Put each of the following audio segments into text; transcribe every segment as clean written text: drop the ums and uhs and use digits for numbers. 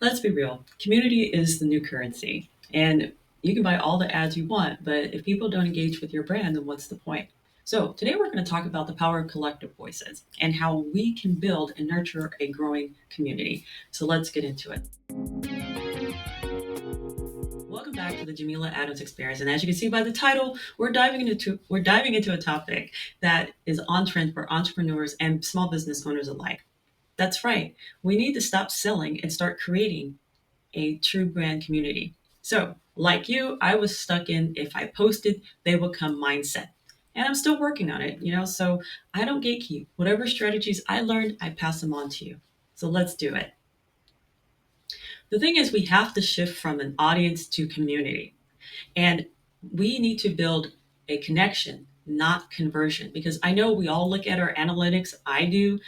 Let's be real. Community is the new currency. And you can buy all the ads you want, but if people don't engage with your brand, then what's the point? So, today we're going to talk about the power of collective voices and how we can build and nurture a growing community. So, let's get into it. Welcome back to the Jameela Adams Experience. And as you can see by the title, we're diving into a topic that is on trend for entrepreneurs and small business owners alike. That's right. We need to stop selling and start creating a true brand community. So, like you, I was stuck in if I posted, they will come mindset. And I'm still working on it. So I don't gatekeep. Whatever strategies I learned, I pass them on to you. So let's do it. The thing is, we have to shift from an audience to community. And we need to build a connection, not conversion. Because I know we all look at our analytics, I do,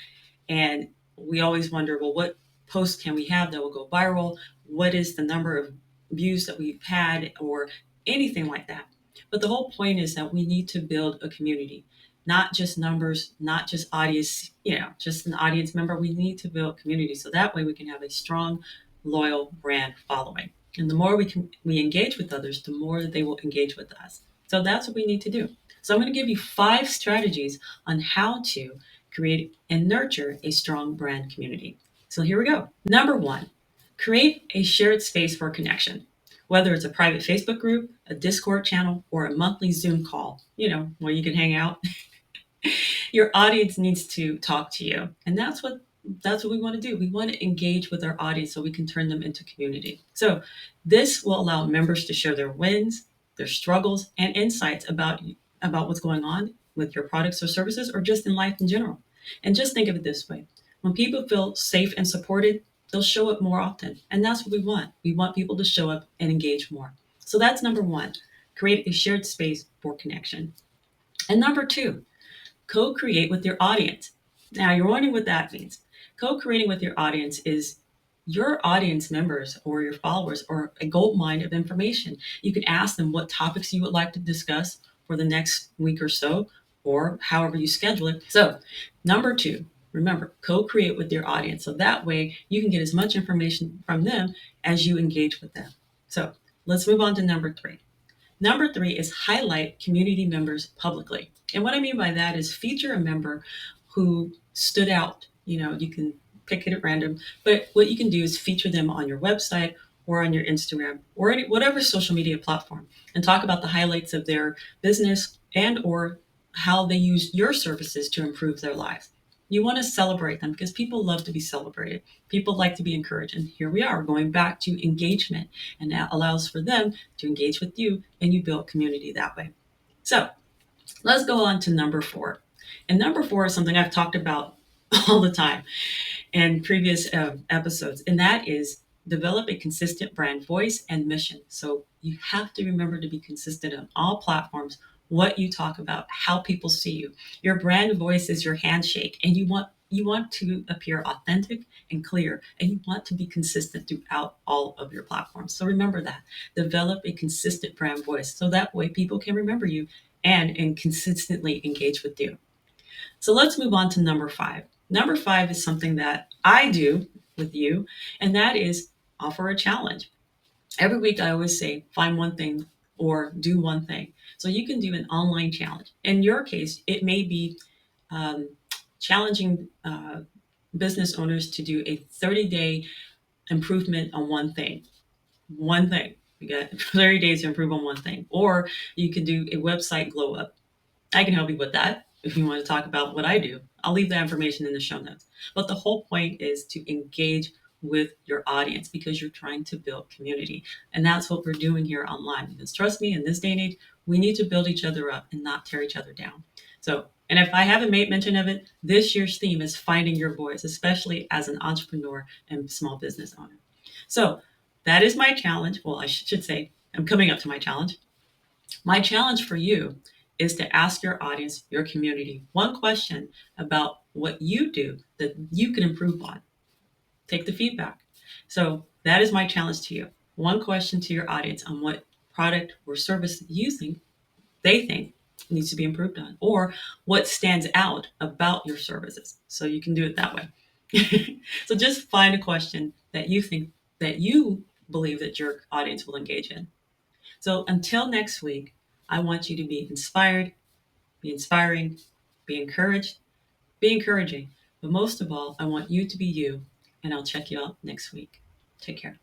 and we always wonder, well, what post can we have that will go viral? What is the number of views that we've had or anything like that? But the whole point is that we need to build a community, not just numbers, not just audience, just an audience member. We need to build community so that way we can have a strong, loyal brand following. And the more we engage with others, the more they will engage with us. So that's what we need to do. So I'm going to give you 5 strategies on how to create and nurture a strong brand community. So here we go. Number 1, create a shared space for connection. Whether it's a private Facebook group, a Discord channel, or a monthly Zoom call, where you can hang out, your audience needs to talk to you. And that's what we want to do. We want to engage with our audience so we can turn them into community. So this will allow members to share their wins, their struggles, and insights about what's going on with your products or services or just in life in general. And just think of it this way. When people feel safe and supported, they'll show up more often. And that's what we want. We want people to show up and engage more. So that's number 1. Create a shared space for connection. And number 2, co-create with your audience. Now you're wondering what that means. Co-creating with your audience is your audience members or your followers or a gold mine of information. You can ask them what topics you would like to discuss for the next week or so, or however you schedule it. So, number 2, remember, co-create with your audience. So that way you can get as much information from them as you engage with them. So let's move on to number 3. Number 3 is highlight community members publicly. And what I mean by that is feature a member who stood out. You can pick it at random, but what you can do is feature them on your website or on your Instagram or whatever social media platform and talk about the highlights of their business and or how they use your services to improve their lives. You want to celebrate them because people love to be celebrated. People like to be encouraged. And here we are going back to engagement. And that allows for them to engage with you and you build community that way. So let's go on to number 4. And number 4 is something I've talked about all the time in previous episodes. And that is develop a consistent brand voice and mission. So you have to remember to be consistent on all platforms, what you talk about, how people see you. Your brand voice is your handshake, and you want to appear authentic and clear, and you want to be consistent throughout all of your platforms. So remember that. Develop a consistent brand voice so that way people can remember you and consistently engage with you. So let's move on to number 5. Number 5 is something that I do with you, and that is offer a challenge. Every week I always say, find one thing or do one thing. So you can do an online challenge. In your case, it may be um, challenging business owners to do a 30-day improvement on one thing. One thing. You got 30 days to improve on one thing. Or you can do a website glow up. I can help you with that if you want to talk about what I do. I'll leave that information in the show notes. But the whole point is to engage with your audience because you're trying to build community. And that's what we're doing here online. Because trust me, in this day and age, we need to build each other up and not tear each other down. So, and if I haven't made mention of it, this year's theme is finding your voice, especially as an entrepreneur and small business owner. So that is my challenge. Well, I should say I'm coming up to my challenge. My challenge for you is to ask your audience, your community, one question about what you do that you can improve on. Take the feedback. So that is my challenge to you. One question to your audience on what product or service they think needs to be improved on, or what stands out about your services. So you can do it that way. So just find a question that you think that you believe that your audience will engage in. So until next week, I want you to be inspired, be inspiring, be encouraged, be encouraging. But most of all, I want you to be you. And I'll check you out next week. Take care.